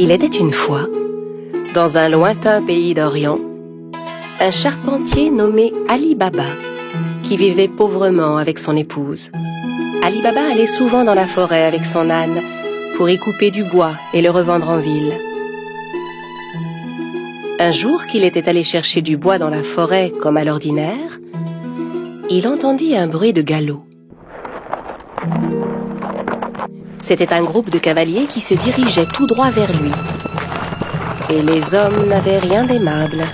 Il était une fois, dans un lointain pays d'Orient, un charpentier nommé Ali Baba, qui vivait pauvrement avec son épouse. Ali Baba allait souvent dans la forêt avec son âne pour y couper du bois et le revendre en ville. Un jour qu'il était allé chercher du bois dans la forêt comme à l'ordinaire, il entendit un bruit de galop. C'était un groupe de cavaliers qui se dirigeait tout droit vers lui. Et les hommes n'avaient rien d'aimable.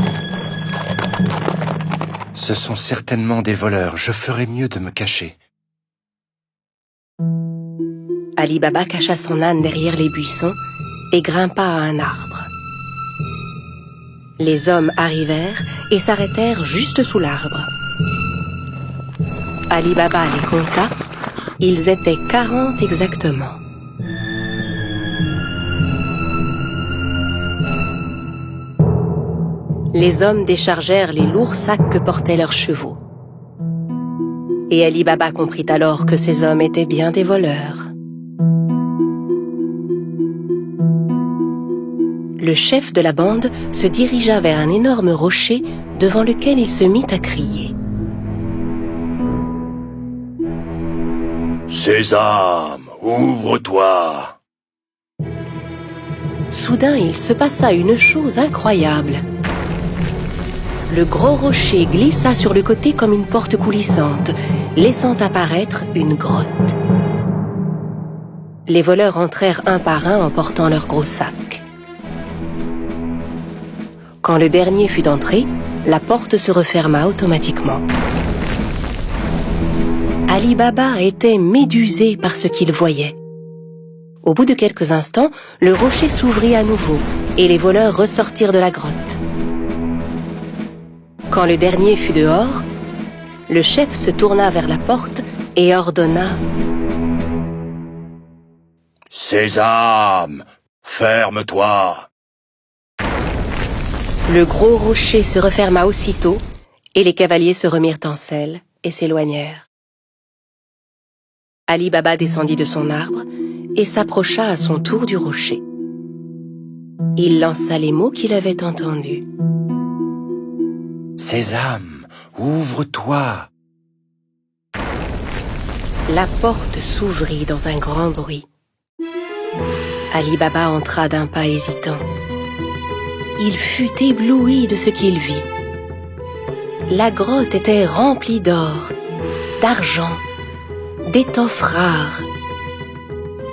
Ce sont certainement des voleurs. Je ferais mieux de me cacher. Ali Baba cacha son âne derrière les buissons et grimpa à un arbre. Les hommes arrivèrent et s'arrêtèrent juste sous l'arbre. Ali Baba les compta. Ils étaient 40 exactement. Les hommes déchargèrent les lourds sacs que portaient leurs chevaux. Et Ali Baba comprit alors que ces hommes étaient bien des voleurs. Le chef de la bande se dirigea vers un énorme rocher devant lequel il se mit à crier. Sésame, ouvre-toi! Soudain, il se passa une chose incroyable. Le gros rocher glissa sur le côté comme une porte coulissante, laissant apparaître une grotte. Les voleurs entrèrent un par un en portant leurs gros sacs. Quand le dernier fut entré, la porte se referma automatiquement. Ali Baba était médusé par ce qu'il voyait. Au bout de quelques instants, le rocher s'ouvrit à nouveau et les voleurs ressortirent de la grotte. Quand le dernier fut dehors, le chef se tourna vers la porte et ordonna « Sésame, ferme-toi !» Le gros rocher se referma aussitôt et les cavaliers se remirent en selle et s'éloignèrent. Ali Baba descendit de son arbre et s'approcha à son tour du rocher. Il lança les mots qu'il avait entendus. Sésame, ouvre-toi! La porte s'ouvrit dans un grand bruit. Ali Baba entra d'un pas hésitant. Il fut ébloui de ce qu'il vit. La grotte était remplie d'or, d'argent, d'étoffes rares,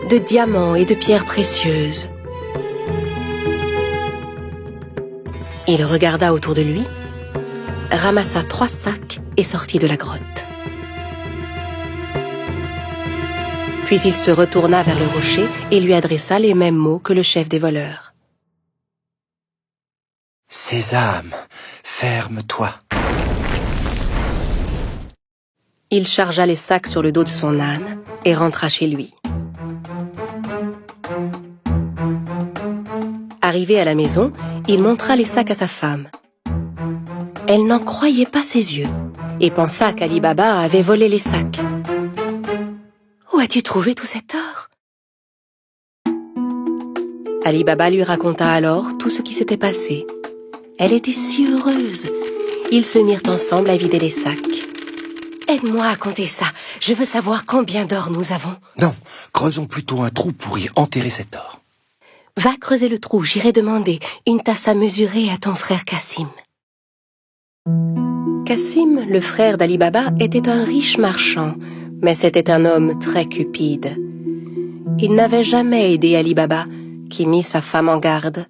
de diamants et de pierres précieuses. Il regarda autour de lui, ramassa 3 sacs et sortit de la grotte. Puis il se retourna vers le rocher et lui adressa les mêmes mots que le chef des voleurs. Sésame, ferme-toi! Il chargea les sacs sur le dos de son âne et rentra chez lui. Arrivé à la maison, il montra les sacs à sa femme. Elle n'en croyait pas ses yeux et pensa qu'Ali Baba avait volé les sacs. « Où as-tu trouvé tout cet or ?» Ali Baba lui raconta alors tout ce qui s'était passé. Elle était si heureuse. Ils se mirent ensemble à vider les sacs. « Aide-moi à compter ça. Je veux savoir combien d'or nous avons. » Non, creusons plutôt un trou pour y enterrer cet or. « Va creuser le trou, j'irai demander une tasse à mesurer à ton frère Cassim. » Cassim, le frère d'Ali Baba, était un riche marchand, mais c'était un homme très cupide. Il n'avait jamais aidé Ali Baba, qui mit sa femme en garde.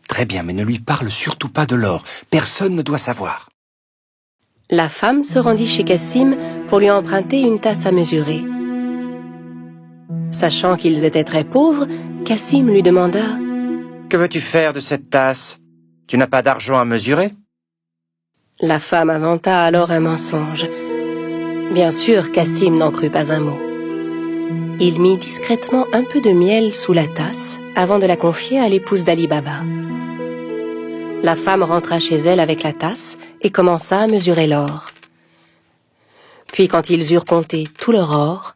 Très bien, mais ne lui parle surtout pas de l'or. Personne ne doit savoir. La femme se rendit chez Cassim pour lui emprunter une tasse à mesurer. Sachant qu'ils étaient très pauvres, Cassim lui demanda « Que veux-tu faire de cette tasse? Tu n'as pas d'argent à mesurer ?» La femme inventa alors un mensonge. Bien sûr, Cassim n'en crut pas un mot. Il mit discrètement un peu de miel sous la tasse avant de la confier à l'épouse d'Ali Baba. La femme rentra chez elle avec la tasse et commença à mesurer l'or. Puis quand ils eurent compté tout leur or,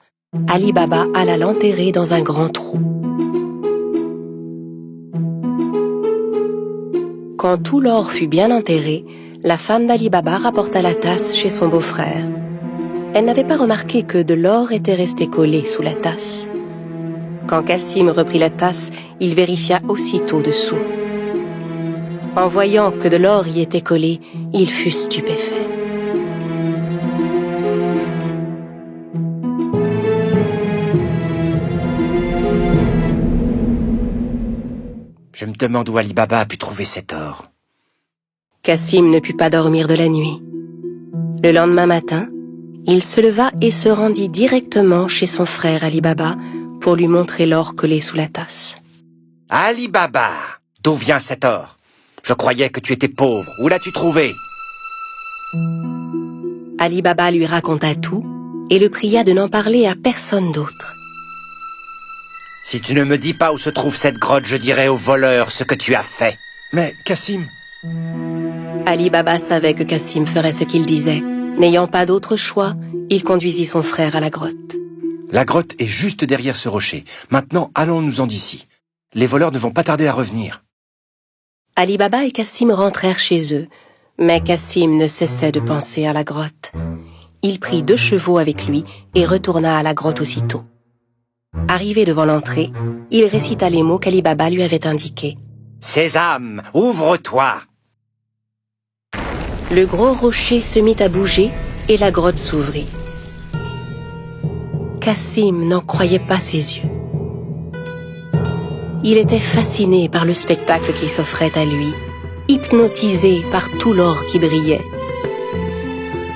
Ali Baba alla l'enterrer dans un grand trou. Quand tout l'or fut bien enterré, la femme d'Ali Baba rapporta la tasse chez son beau-frère. Elle n'avait pas remarqué que de l'or était resté collé sous la tasse. Quand Cassim reprit la tasse, il vérifia aussitôt dessous. En voyant que de l'or y était collé, il fut stupéfait. Je me demande où Ali Baba a pu trouver cet or. Cassim ne put pas dormir de la nuit. Le lendemain matin, il se leva et se rendit directement chez son frère Ali Baba pour lui montrer l'or collé sous la tasse. Ali Baba, d'où vient cet or? Je croyais que tu étais pauvre. Où l'as-tu trouvé? Ali Baba lui raconta tout et le pria de n'en parler à personne d'autre. Si tu ne me dis pas où se trouve cette grotte, je dirai aux voleurs ce que tu as fait. Mais, Cassim... Ali Baba savait que Cassim ferait ce qu'il disait. N'ayant pas d'autre choix, il conduisit son frère à la grotte. La grotte est juste derrière ce rocher. Maintenant, allons-nous-en d'ici. Les voleurs ne vont pas tarder à revenir. Ali Baba et Cassim rentrèrent chez eux, mais Cassim ne cessait de penser à la grotte. Il prit 2 chevaux avec lui et retourna à la grotte aussitôt. Arrivé devant l'entrée, il récita les mots qu'Ali Baba lui avait indiqués. « Sésame, ouvre-toi » Le gros rocher se mit à bouger et la grotte s'ouvrit. Cassim n'en croyait pas ses yeux. Il était fasciné par le spectacle qui s'offrait à lui, hypnotisé par tout l'or qui brillait.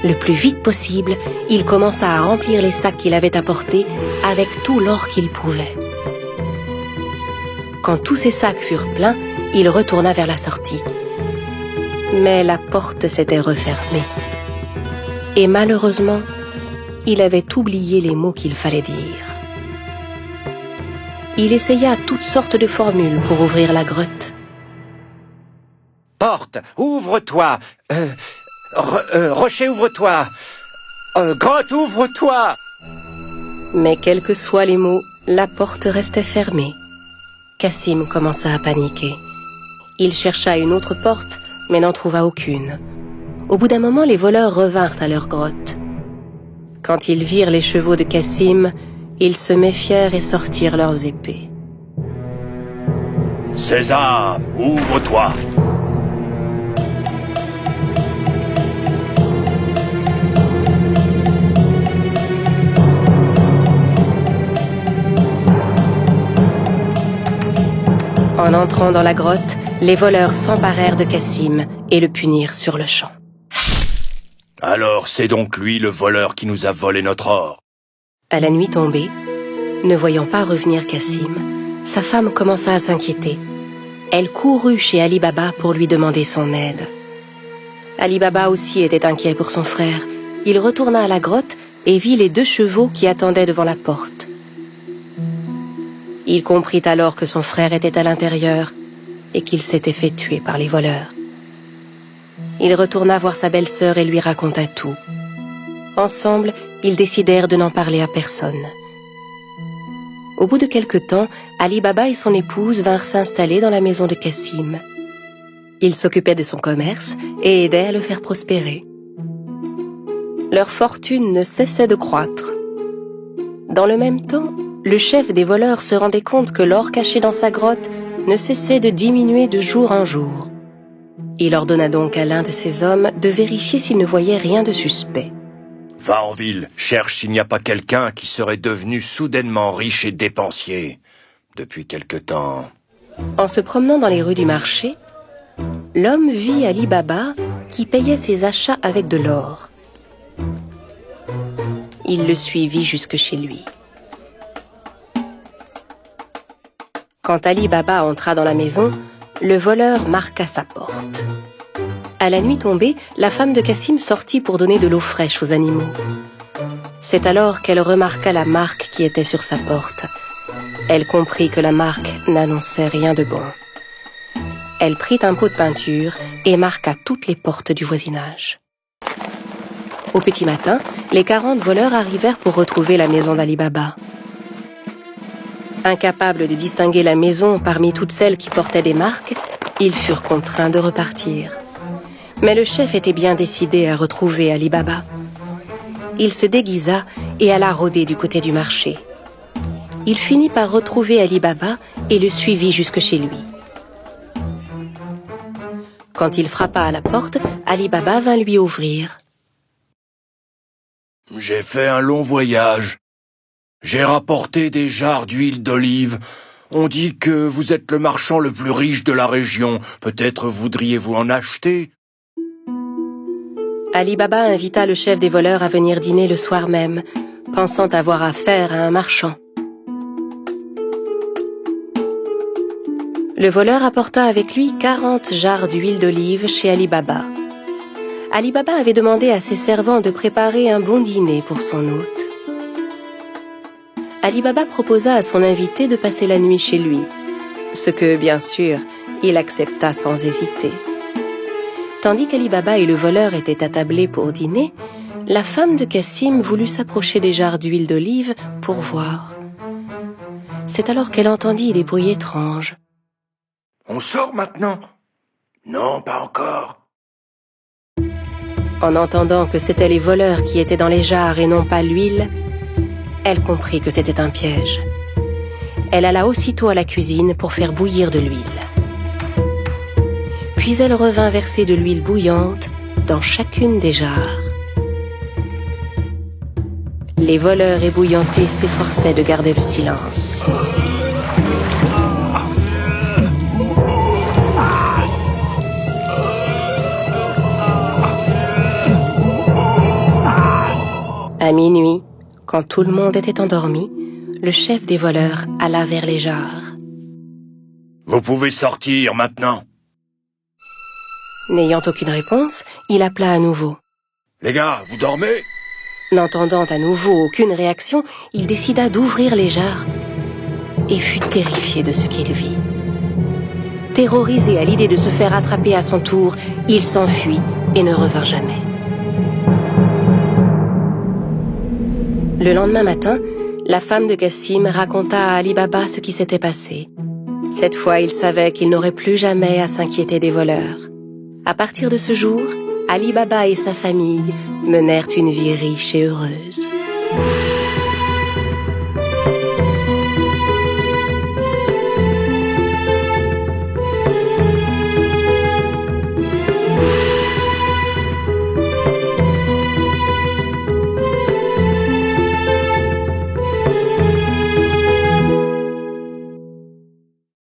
Le plus vite possible, il commença à remplir les sacs qu'il avait apportés avec tout l'or qu'il pouvait. Quand tous ces sacs furent pleins, il retourna vers la sortie. Mais la porte s'était refermée. Et malheureusement, il avait oublié les mots qu'il fallait dire. Il essaya toutes sortes de formules pour ouvrir la grotte. « Porte, ouvre-toi Rocher, ouvre-toi Grotte, ouvre-toi » Mais quels que soient les mots, la porte restait fermée. Cassim commença à paniquer. Il chercha une autre porte, mais n'en trouva aucune. Au bout d'un moment, les voleurs revinrent à leur grotte. Quand ils virent les chevaux de Cassim, ils se méfièrent et sortirent leurs épées. « Sésame, ouvre-toi » En entrant dans la grotte, les voleurs s'emparèrent de Cassim et le punirent sur le champ. « Alors c'est donc lui le voleur qui nous a volé notre or » À la nuit tombée, ne voyant pas revenir Cassim, sa femme commença à s'inquiéter. Elle courut chez Ali Baba pour lui demander son aide. Ali Baba aussi était inquiet pour son frère. Il retourna à la grotte et vit les 2 chevaux qui attendaient devant la porte. Il comprit alors que son frère était à l'intérieur et qu'il s'était fait tuer par les voleurs. Il retourna voir sa belle-sœur et lui raconta tout. Ensemble, ils décidèrent de n'en parler à personne. Au bout de quelque temps, Ali Baba et son épouse vinrent s'installer dans la maison de Cassim. Ils s'occupaient de son commerce et aidaient à le faire prospérer. Leur fortune ne cessait de croître. Dans le même temps, le chef des voleurs se rendait compte que l'or caché dans sa grotte ne cessait de diminuer de jour en jour. Il ordonna donc à l'un de ses hommes de vérifier s'il ne voyait rien de suspect. « Va en ville, cherche s'il n'y a pas quelqu'un qui serait devenu soudainement riche et dépensier. Depuis quelque temps... » En se promenant dans les rues du marché, l'homme vit Ali Baba qui payait ses achats avec de l'or. Il le suivit jusque chez lui. Quand Ali Baba entra dans la maison, le voleur marqua sa porte. À la nuit tombée, la femme de Cassim sortit pour donner de l'eau fraîche aux animaux. C'est alors qu'elle remarqua la marque qui était sur sa porte. Elle comprit que la marque n'annonçait rien de bon. Elle prit un pot de peinture et marqua toutes les portes du voisinage. Au petit matin, les 40 voleurs arrivèrent pour retrouver la maison d'Ali Baba. Incapable de distinguer la maison parmi toutes celles qui portaient des marques, Ils furent contraints de repartir. Mais le chef était bien décidé à retrouver Ali Baba. Il se déguisa et alla rôder du côté du marché. Il finit par retrouver Ali Baba et le suivit jusque chez lui. Quand il frappa à la porte, Ali Baba vint lui ouvrir. « J'ai fait un long voyage. J'ai rapporté des jarres d'huile d'olive. On dit que vous êtes le marchand le plus riche de la région. Peut-être voudriez-vous en acheter ?» Ali Baba invita le chef des voleurs à venir dîner le soir même, pensant avoir affaire à un marchand. Le voleur apporta avec lui 40 jarres d'huile d'olive chez Ali Baba. Ali Baba avait demandé à ses servants de préparer un bon dîner pour son hôte. Ali Baba proposa à son invité de passer la nuit chez lui, ce que, bien sûr, il accepta sans hésiter. Tandis qu'Ali Baba et le voleur étaient attablés pour dîner, la femme de Cassim voulut s'approcher des jarres d'huile d'olive pour voir. C'est alors qu'elle entendit des bruits étranges. « On sort maintenant ?»« Non, pas encore. » En entendant que c'étaient les voleurs qui étaient dans les jarres et non pas l'huile, elle comprit que c'était un piège. Elle alla aussitôt à la cuisine pour faire bouillir de l'huile. Puis elle revint verser de l'huile bouillante dans chacune des jarres. Les voleurs ébouillantés s'efforçaient de garder le silence. À minuit, quand tout le monde était endormi, le chef des voleurs alla vers les jarres. « Vous pouvez sortir maintenant. » N'ayant aucune réponse, il appela à nouveau. « Les gars, vous dormez ?» N'entendant à nouveau aucune réaction, il décida d'ouvrir les jarres et fut terrifié de ce qu'il vit. Terrorisé à l'idée de se faire attraper à son tour, il s'enfuit et ne revint jamais. Le lendemain matin, la femme de Cassim raconta à Ali Baba ce qui s'était passé. Cette fois, il savait qu'il n'aurait plus jamais à s'inquiéter des voleurs. À partir de ce jour, Ali Baba et sa famille menèrent une vie riche et heureuse.